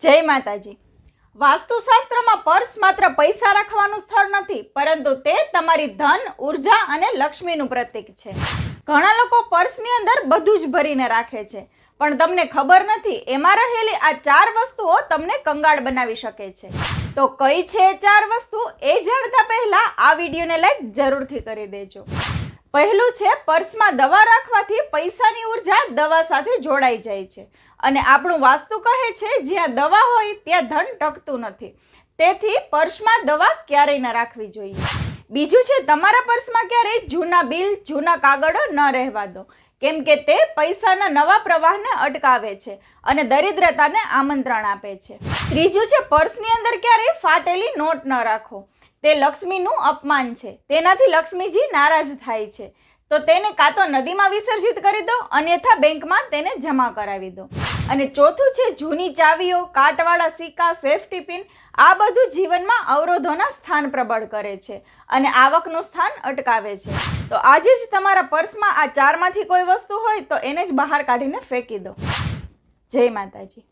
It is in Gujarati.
જય માતાજી। વાસ્તુશાસ્ત્રમાં પર્સ માત્ર પૈસા રાખવાનું સ્થળ નથી, પરંતુ તે તમારી ધન, ઉર્જા અને લક્ષ્મીનું પ્રતીક છે। ઘણા લોકો પર્સની અંદર બધું જ ભરીને રાખે છે, પણ તમને ખબર નથી એમાં રહેલી આ 4 વસ્તુઓ તમને કંગાળ બનાવી શકે છે। તો કઈ છે 4 વસ્તુ એ જાણતા પહેલા આ વિડીયોને લાઈક જરૂરથી કરી દેજો। પહેલું છે, પર્સમાં દવા રાખવાથી પૈસાની ઉર્જા દવા સાથે જોડાઈ જાય છે અને આપણું વાસ્તુ કહે છે જ્યાં દવા હોય ત્યાં ધન ટકતું નથી, તેથી પર્સમાં દવા ક્યારેય ન રાખવી જોઈએ। બીજું છે, તમારા પર્સમાં ક્યારેય જૂના બિલ, જૂના કાગળો ન રહેવા દો, કેમ કે તે પૈસાના નવા પ્રવાહને અટકાવે છે અને દરિદ્રતાને આમંત્રણ આપે છે। ત્રીજું છે, પર્સની અંદર ક્યારેય ફાટેલી નોટ ન રાખો, તે લક્ષ્મીનું અપમાન છે, તેનાથી લક્ષ્મીજી નારાજ થાય છે, તો તેને કાં તો નદીમાં વિસર્જિત કરી દો, અન્યથા બેંકમાં તેને જમા કરાવી દો। અને ચોથું છે, જૂની ચાવીઓ, કાટવાળા સિક્કા, સેફ્ટી પિન, આ બધું જીવનમાં અવરોધોના સ્થાન પ્રબળ કરે છે અને આવકનું સ્થાન અટકાવે છે। તો આજે જ તમારા પર્સમાં આ 4માંથી કોઈ વસ્તુ હોય તો એને જ બહાર કાઢીને ફેંકી દો। જય માતાજી।